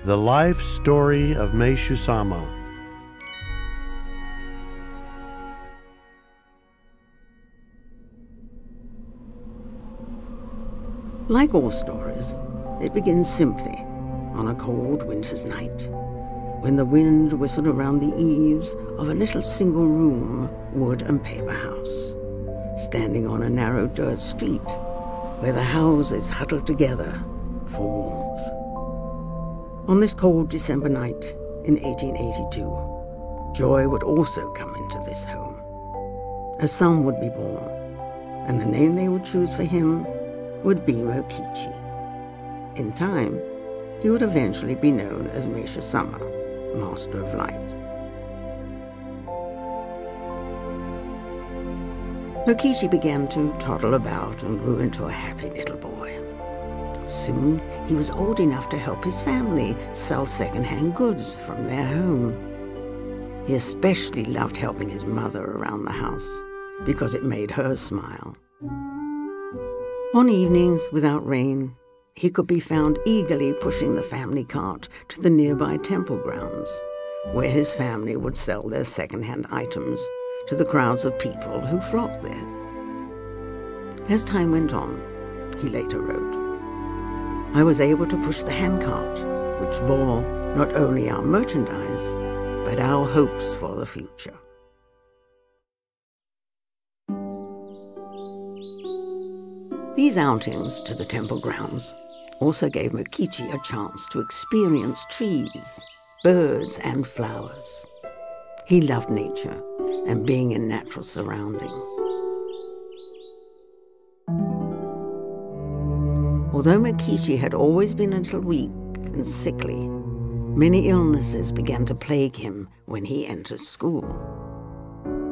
The Life Story of Meishusama. Like all stories, it begins simply on a cold winter's night, when the wind whistled around the eaves of a little single-room wood and paper house, standing on a narrow dirt street where the houses huddled together for warmth. On this cold December night in 1882, joy would also come into this home. A son would be born, and the name they would choose for him would be Mokichi. In time, he would eventually be known as Meishusama, Master of Light. Mokichi began to toddle about and grew into a happy little boy. Soon, he was old enough to help his family sell second-hand goods from their home. He especially loved helping his mother around the house because it made her smile. On evenings without rain, he could be found eagerly pushing the family cart to the nearby temple grounds, where his family would sell their second-hand items to the crowds of people who flocked there. As time went on, he later wrote, "I was able to push the handcart, which bore not only our merchandise, but our hopes for the future." These outings to the temple grounds also gave Mokichi a chance to experience trees, birds, and flowers. He loved nature and being in natural surroundings. Although Mokichi had always been a little weak and sickly, many illnesses began to plague him when he entered school.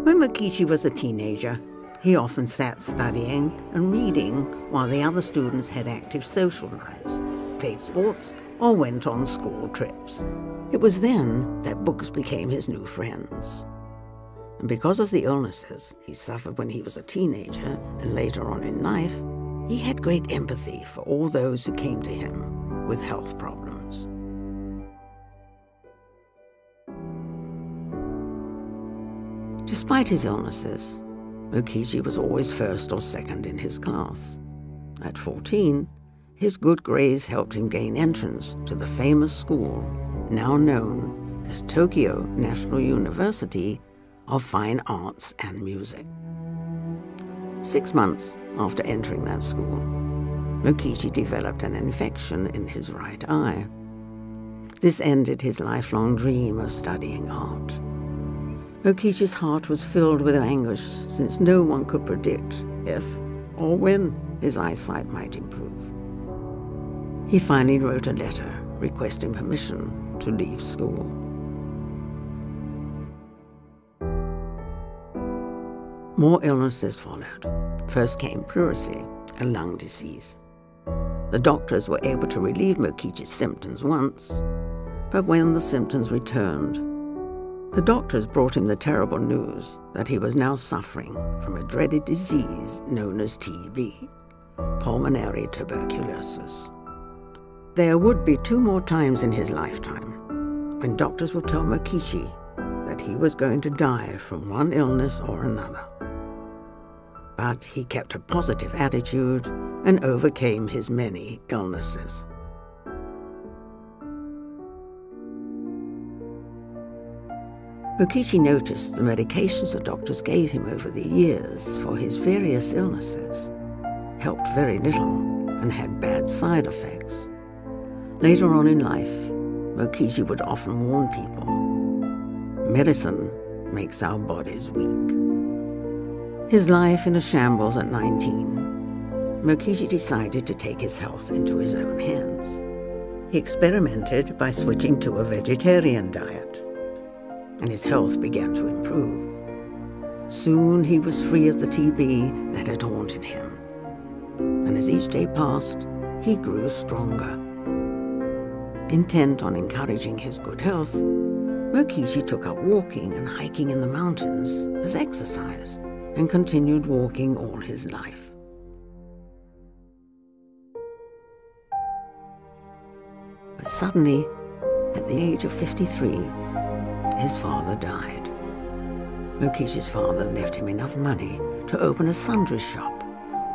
When Mokichi was a teenager, he often sat studying and reading while the other students had active social lives, played sports, or went on school trips. It was then that books became his new friends. And because of the illnesses he suffered when he was a teenager and later on in life, he had great empathy for all those who came to him with health problems. Despite his illnesses, Mokichi was always first or second in his class. At 14, his good grades helped him gain entrance to the famous school, now known as Tokyo National University of Fine Arts and Music. 6 months after entering that school, Mokichi developed an infection in his right eye. This ended his lifelong dream of studying art. Mokichi's heart was filled with anguish, since no one could predict if or when his eyesight might improve. He finally wrote a letter requesting permission to leave school. More illnesses followed. First came pleurisy, a lung disease. The doctors were able to relieve Mokichi's symptoms once, but when the symptoms returned, the doctors brought him the terrible news that he was now suffering from a dreaded disease known as TB, pulmonary tuberculosis. There would be 2 more times in his lifetime when doctors would tell Mokichi that he was going to die from one illness or another. But he kept a positive attitude and overcame his many illnesses. Mokichi noticed the medications the doctors gave him over the years for his various illnesses helped very little and had bad side effects. Later on in life, Mokichi would often warn people, "Medicine makes our bodies weak." His life in a shambles at 19, Mokichi decided to take his health into his own hands. He experimented by switching to a vegetarian diet, and his health began to improve. Soon he was free of the TB that had haunted him, and as each day passed, he grew stronger. Intent on encouraging his good health, Mokichi took up walking and hiking in the mountains as exercise and continued walking all his life. But suddenly, At the age of 53, his father died. Mokichi's father left him enough money to open a sundry shop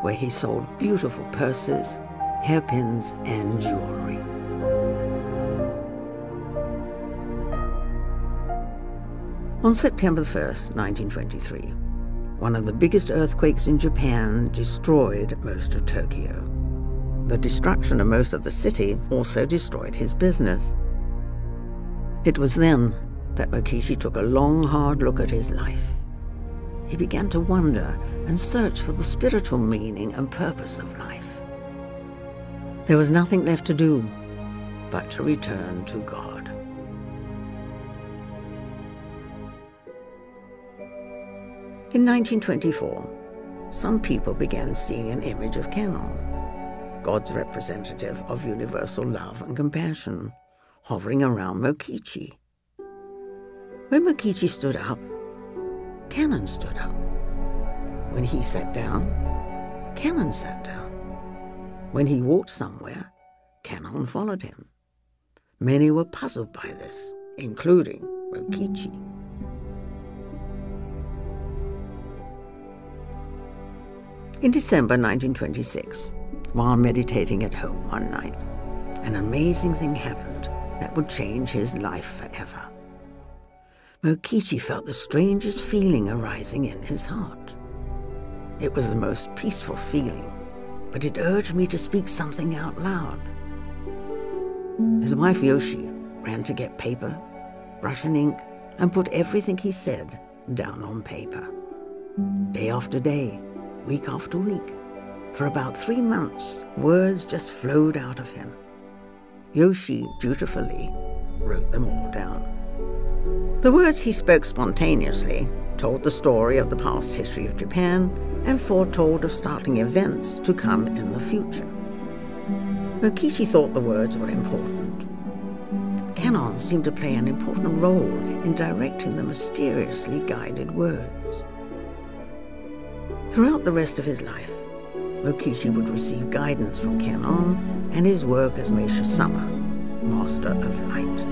where he sold beautiful purses, hairpins, and jewelry. On September 1st, 1923, one of the biggest earthquakes in Japan destroyed most of Tokyo. The destruction of most of the city also destroyed his business. It was then that Mokichi took a long, hard look at his life. He began to wonder and search for the spiritual meaning and purpose of life. There was nothing left to do but to return to God. In 1924, some people began seeing an image of Kannon, God's representative of universal love and compassion, hovering around Mokichi. When Mokichi stood up, Kannon stood up. When he sat down, Kannon sat down. When he walked somewhere, Kannon followed him. Many were puzzled by this, including Mokichi. In December 1926, while meditating at home one night, an amazing thing happened that would change his life forever. Mokichi felt the strangest feeling arising in his heart. It was the most peaceful feeling, but it urged me to speak something out loud. His wife Yoshi ran to get paper, brush and ink, and put everything he said down on paper. Day after day, week after week, for about 3 months, words just flowed out of him. Yoshi dutifully wrote them all down. The words he spoke spontaneously told the story of the past history of Japan and foretold of startling events to come in the future. Mokichi thought the words were important. Kannon seemed to play an important role in directing the mysteriously guided words. Throughout the rest of his life, Mokichi would receive guidance from Kannon and his work as Meishusama, Master of Light.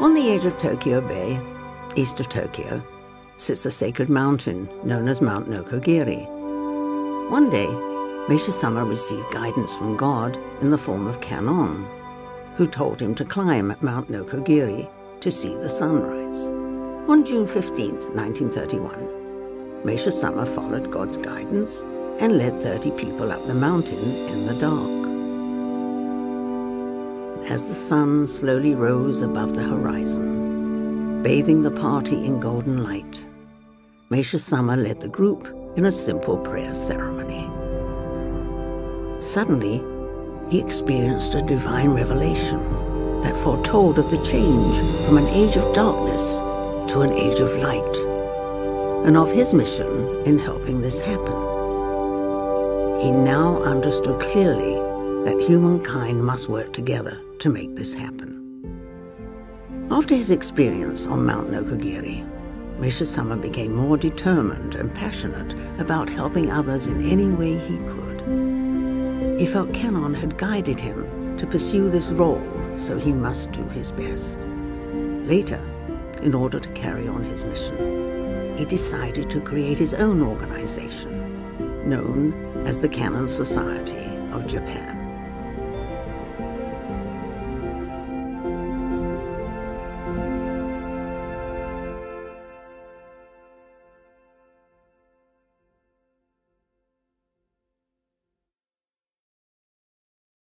On the edge of Tokyo Bay, east of Tokyo, sits a sacred mountain known as Mount Nokogiri. One day, Meishusama received guidance from God in the form of Kannon, who told him to climb Mount Nokogiri to see the sunrise. On June 15, 1931, Meishusama followed God's guidance and led 30 people up the mountain in the dark. As the sun slowly rose above the horizon, bathing the party in golden light, Meishusama led the group in a simple prayer ceremony. Suddenly, he experienced a divine revelation that foretold of the change from an age of darkness to an age of light, and of his mission in helping this happen. He now understood clearly that humankind must work together to make this happen. After his experience on Mount Nokogiri, Meishusama became more determined and passionate about helping others in any way he could. He felt Kannon had guided him to pursue this role, so he must do his best. Later, in order to carry on his mission, he decided to create his own organization, known as the Kannon Society of Japan.